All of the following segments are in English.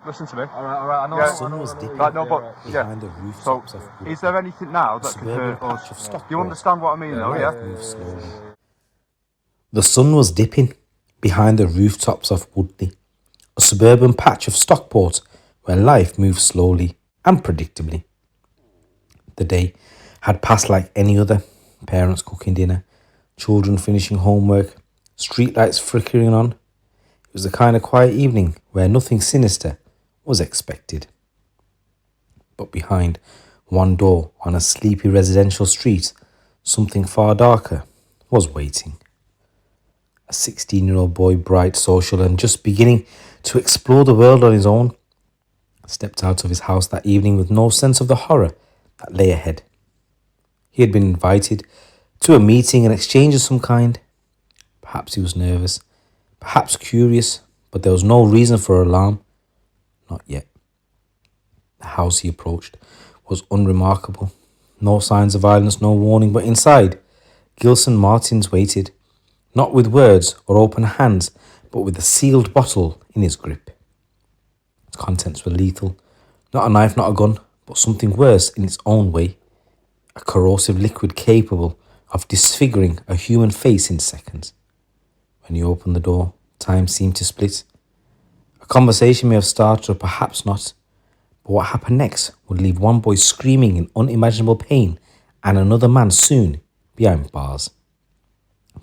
Listen to me. All right. I know. Yeah. The sun was dipping Right, no, but yeah. behind the So, rooftops of Woodley. is there anything now that could Suburban hurt us? patch of Do Stockport. you understand what I mean, though? Life Yeah. moved slowly. The sun was dipping behind the rooftops of Woodley, a suburban patch of Stockport where life moved slowly and predictably. The day had passed like any other. Parents cooking dinner, children finishing homework, streetlights flickering on. It was the kind of quiet evening where nothing sinister was expected. But behind one door on a sleepy residential street, something far darker was waiting. A 16-year-old boy, bright, social, and just beginning to explore the world on his own, stepped out of his house that evening with no sense of the horror that lay ahead. He had been invited to a meeting, an exchange of some kind. Perhaps he was nervous, perhaps curious, but there was no reason for alarm. Not yet. The house he approached was unremarkable. No signs of violence, no warning, but inside, Gilson Martins waited, not with words or open hands, but with a sealed bottle in his grip. Its contents were lethal. Not a knife, not a gun, but something worse in its own way. A corrosive liquid capable of disfiguring a human face in seconds. When he opened the door, time seemed to split. A conversation may have started or perhaps not, but what happened next would leave one boy screaming in unimaginable pain and another man soon behind bars.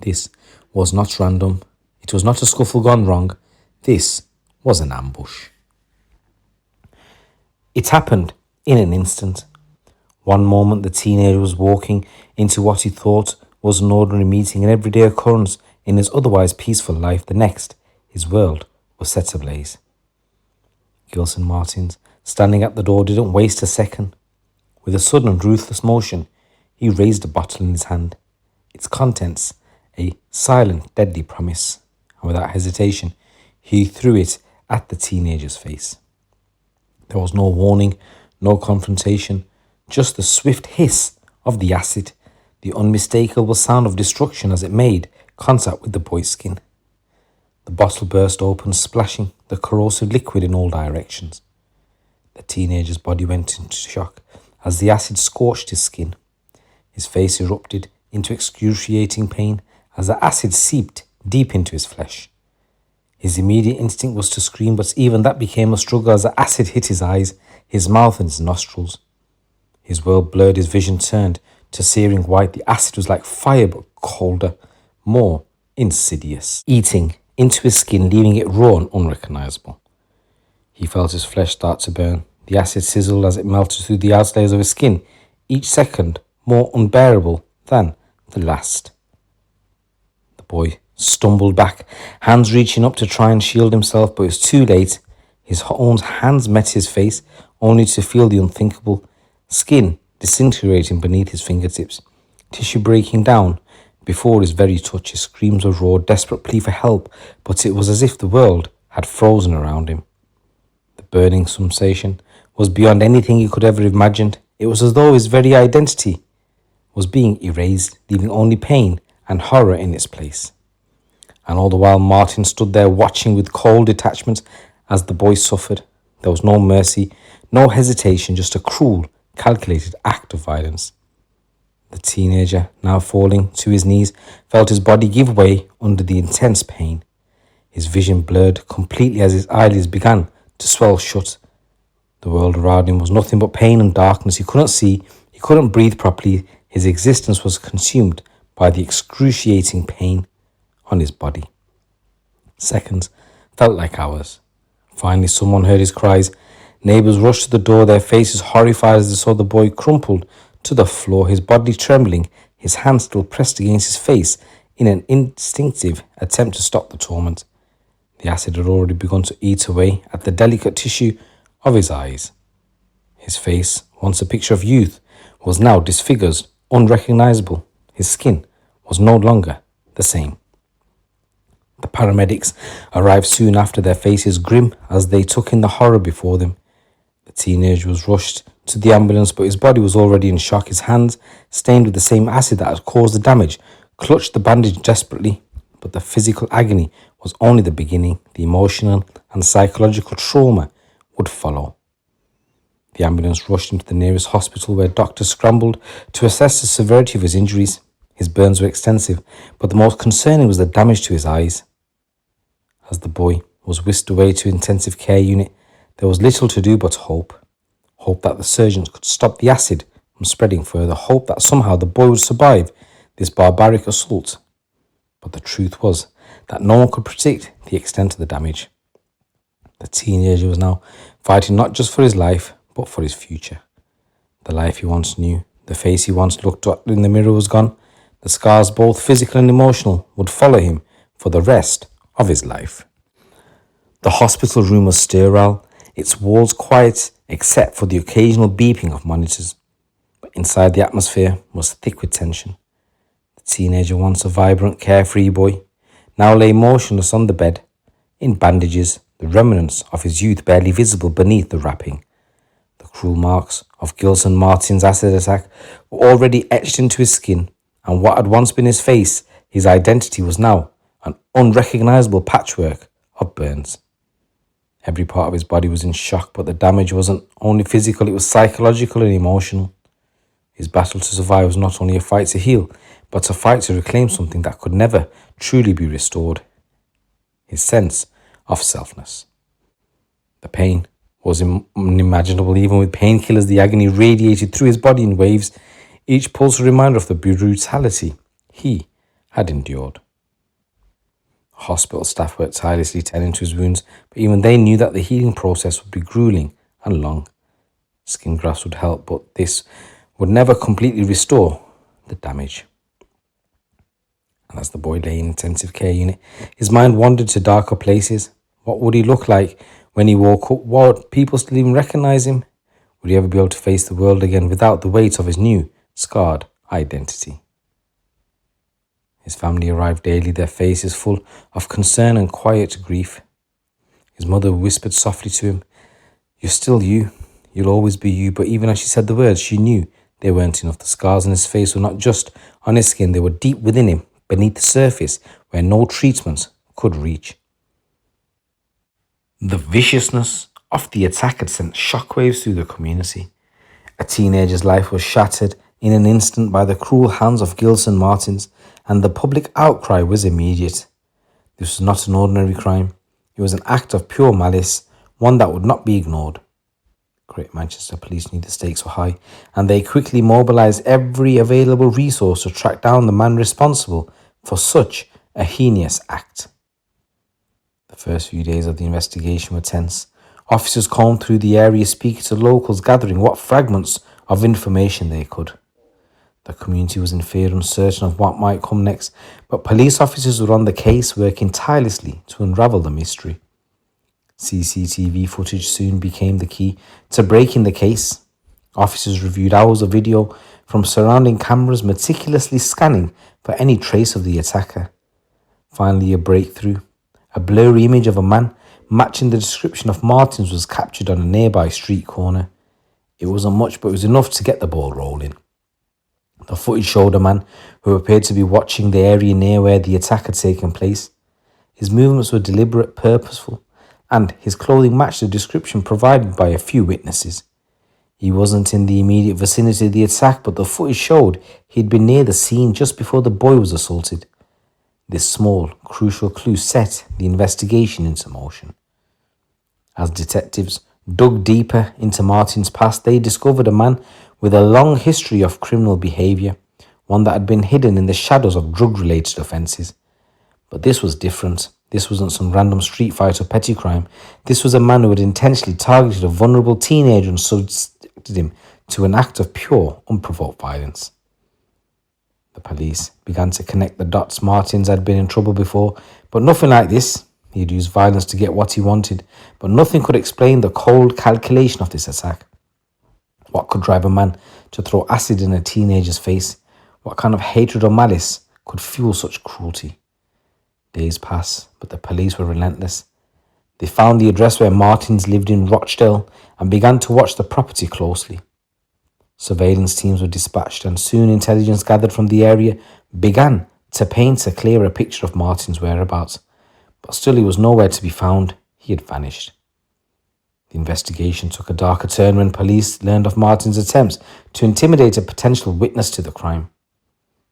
This was not random. It was not a scuffle gone wrong. This was an ambush. It happened in an instant. One moment the teenager was walking into what he thought was an ordinary meeting, an everyday occurrence in his otherwise peaceful life. The next, his world was set ablaze. Gilson Martins, standing at the door, didn't waste a second. With a sudden ruthless motion, he raised a bottle in his hand, its contents a silent, deadly promise, and without hesitation, he threw it at the teenager's face. There was no warning, no confrontation, just the swift hiss of the acid, the unmistakable sound of destruction as it made contact with the boy's skin. The bottle burst open, splashing the corrosive liquid in all directions. The teenager's body went into shock as the acid scorched his skin. His face erupted into excruciating pain as the acid seeped deep into his flesh. His immediate instinct was to scream, but even that became a struggle as the acid hit his eyes, his mouth and his nostrils. His world blurred, his vision turned to searing white. The acid was like fire, but colder, more insidious, eating into his skin, leaving it raw and unrecognizable. He felt his flesh start to burn. The acid sizzled as it melted through the outer layers of his skin, each second more unbearable than the last. The boy stumbled back, hands reaching up to try and shield himself, but it was too late. His own hands met his face, only to feel the unthinkable. Skin disintegrating beneath his fingertips, tissue breaking down before his very touch. His screams were raw, desperate plea for help, but it was as if the world had frozen around him. The burning sensation was beyond anything he could ever have imagined. It was as though his very identity was being erased, leaving only pain and horror in its place. And all the while Martin stood there watching with cold detachment as the boy suffered. There was no mercy, no hesitation, just a cruel, calculated act of violence. The teenager, now falling to his knees, felt his body give way under the intense pain. His vision blurred completely as his eyelids began to swell shut. The world around him was nothing but pain and darkness. He couldn't see, he couldn't breathe properly. His existence was consumed by the excruciating pain on his body. Seconds felt like hours. Finally, someone heard his cries. Neighbours rushed to the door, their faces horrified as they saw the boy crumpled to the floor, his body trembling, his hand still pressed against his face in an instinctive attempt to stop the torment. The acid had already begun to eat away at the delicate tissue of his eyes. His face, once a picture of youth, was now disfigured, unrecognisable. His skin was no longer the same. The paramedics arrived soon after, their faces grim as they took in the horror before them. The teenager was rushed to the ambulance, but his body was already in shock. His hands, stained with the same acid that had caused the damage, clutched the bandage desperately. But the physical agony was only the beginning. The emotional and psychological trauma would follow. The ambulance rushed him to the nearest hospital where doctors scrambled to assess the severity of his injuries. His burns were extensive, but the most concerning was the damage to his eyes. As the boy was whisked away to intensive care unit, there was little to do but hope. Hope that the surgeons could stop the acid from spreading further. Hope that somehow the boy would survive this barbaric assault. But the truth was that no one could predict the extent of the damage. The teenager was now fighting not just for his life, but for his future. The life he once knew, the face he once looked at in the mirror was gone. The scars, both physical and emotional, would follow him for the rest of his life. The hospital room was sterile, its walls quiet except for the occasional beeping of monitors. But inside the atmosphere was thick with tension. The teenager, once a vibrant, carefree boy, now lay motionless on the bed, in bandages, the remnants of his youth barely visible beneath the wrapping. The cruel marks of Gilson Martin's acid attack were already etched into his skin, and what had once been his face, his identity, was now an unrecognizable patchwork of burns. Every part of his body was in shock, but the damage wasn't only physical, it was psychological and emotional. His battle to survive was not only a fight to heal, but a fight to reclaim something that could never truly be restored: his sense of selfness. The pain was unimaginable. Even with painkillers, the agony radiated through his body in waves, each pulse a reminder of the brutality he had endured. Hospital staff worked tirelessly tending to his wounds, but even they knew that the healing process would be grueling and long. Skin grafts would help, but this would never completely restore the damage. And as the boy lay in intensive care unit, his mind wandered to darker places. What would he look like when he woke up? Would people still even recognize him? Would he ever be able to face the world again without the weight of his new, scarred identity? His family arrived daily, their faces full of concern and quiet grief. His mother whispered softly to him, "You're still you. You'll always be you." But even as she said the words, she knew they weren't enough. The scars on his face were not just on his skin, they were deep within him, beneath the surface, where no treatment could reach. The viciousness of the attack had sent shockwaves through the community. A teenager's life was shattered in an instant by the cruel hands of Gilson Martins, and the public outcry was immediate. This was not an ordinary crime. It was an act of pure malice, one that would not be ignored. Great Manchester Police knew the stakes were high, and they quickly mobilised every available resource to track down the man responsible for such a heinous act. The first few days of the investigation were tense. Officers combed through the area, speaking to locals, gathering what fragments of information they could. The community was in fear, uncertain of what might come next, but police officers were on the case, working tirelessly to unravel the mystery. CCTV footage soon became the key to breaking the case. Officers reviewed hours of video from surrounding cameras, meticulously scanning for any trace of the attacker. Finally, a breakthrough. A blurry image of a man matching the description of Martins was captured on a nearby street corner. It wasn't much, but it was enough to get the ball rolling. The footage showed a man who appeared to be watching the area near where the attack had taken place. His movements were deliberate, purposeful, and his clothing matched the description provided by a few witnesses. He wasn't in the immediate vicinity of the attack, but the footage showed he'd been near the scene just before the boy was assaulted. This small, crucial clue set the investigation into motion. As detectives dug deeper into Martin's past, they discovered a man with a long history of criminal behaviour, one that had been hidden in the shadows of drug-related offences. But this was different. This wasn't some random street fight or petty crime. This was a man who had intentionally targeted a vulnerable teenager and subjected him to an act of pure, unprovoked violence. The police began to connect the dots. Martins had been in trouble before, but nothing like this. He had used violence to get what he wanted, but nothing could explain the cold calculation of this attack. What could drive a man to throw acid in a teenager's face? What kind of hatred or malice could fuel such cruelty? Days passed, but the police were relentless. They found the address where Martins lived in Rochdale and began to watch the property closely. Surveillance teams were dispatched, and soon intelligence gathered from the area began to paint a clearer picture of Martin's whereabouts. But still he was nowhere to be found. He had vanished. The investigation took a darker turn when police learned of Martin's attempts to intimidate a potential witness to the crime.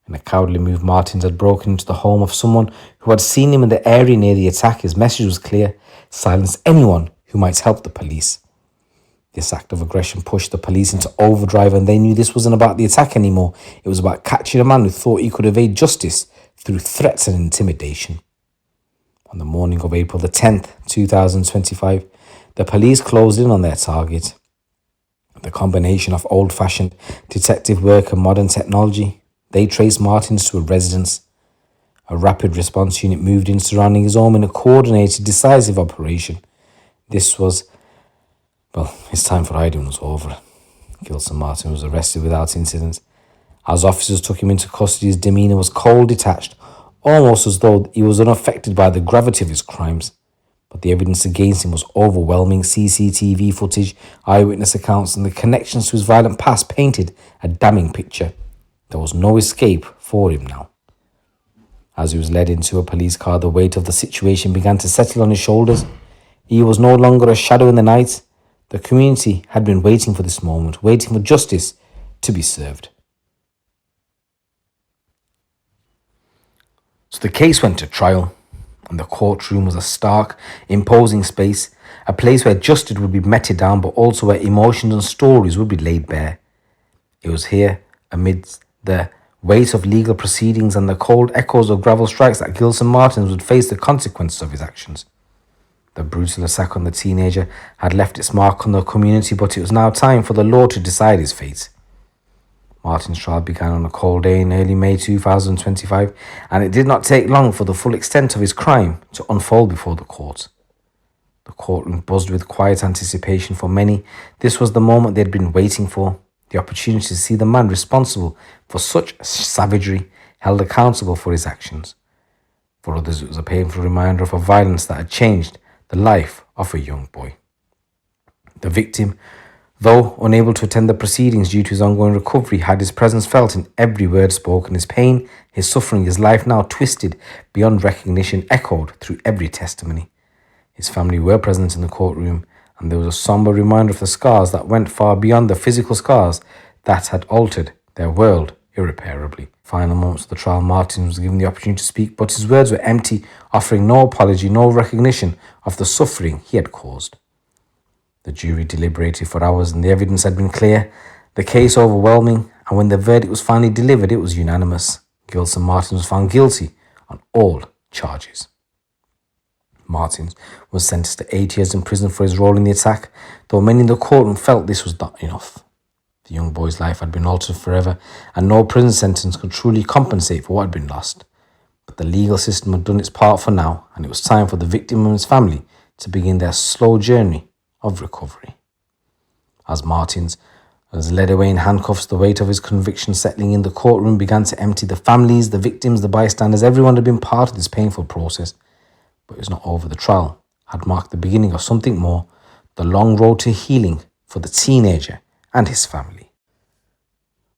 In a cowardly move, Martins had broken into the home of someone who had seen him in the area near the attack. His message was clear: silence anyone who might help the police. This act of aggression pushed the police into overdrive, and they knew this wasn't about the attack anymore. It was about catching a man who thought he could evade justice through threats and intimidation. On the morning of April the 10th, 2025, the police closed in on their target. The combination of old-fashioned detective work and modern technology, they traced Martins to a residence. A rapid response unit moved in surrounding his home in a coordinated, decisive operation. This was, his time for hiding was over. Gilson Martin was arrested without incident. As officers took him into custody, his demeanour was cold, detached, almost as though he was unaffected by the gravity of his crimes. But the evidence against him was overwhelming. CCTV footage, eyewitness accounts, and the connections to his violent past painted a damning picture. There was no escape for him now. As he was led into a police car, the weight of the situation began to settle on his shoulders. He was no longer a shadow in the night. The community had been waiting for this moment, waiting for justice to be served. So the case went to trial, and the courtroom was a stark, imposing space, a place where justice would be meted down, but also where emotions and stories would be laid bare. It was here, amidst the weight of legal proceedings and the cold echoes of gravel strikes, that Gilson Martins would face the consequences of his actions. The brutal attack on the teenager had left its mark on the community, but it was now time for the law to decide his fate. Martin's trial began on a cold day in early May 2025, and it did not take long for the full extent of his crime to unfold before the court. The courtroom buzzed with quiet anticipation. For many, this was the moment they had been waiting for, the opportunity to see the man responsible for such savagery held accountable for his actions. For others, it was a painful reminder of a violence that had changed the life of a young boy. The victim, though unable to attend the proceedings due to his ongoing recovery, had his presence felt in every word spoken. His pain, his suffering, his life now twisted beyond recognition, echoed through every testimony. His family were present in the courtroom, and there was a somber reminder of the scars that went far beyond the physical scars that had altered their world irreparably. Final moments of the trial, Martin was given the opportunity to speak, but his words were empty, offering no apology, no recognition of the suffering he had caused. The jury deliberated for hours, and the evidence had been clear, the case overwhelming, and when the verdict was finally delivered, it was unanimous. Gilson Martins was found guilty on all charges. Martins was sentenced to 8 years in prison for his role in the attack, though many in the courtroom felt this was not enough. The young boy's life had been altered forever, and no prison sentence could truly compensate for what had been lost. But the legal system had done its part for now, and it was time for the victim and his family to begin their slow journey of recovery. As Martins was led away in handcuffs, the weight of his conviction settling in, the courtroom began to empty. The families, the victims, the bystanders, everyone had been part of this painful process. But it was not over. The trial had marked the beginning of something more, the long road to healing for the teenager and his family.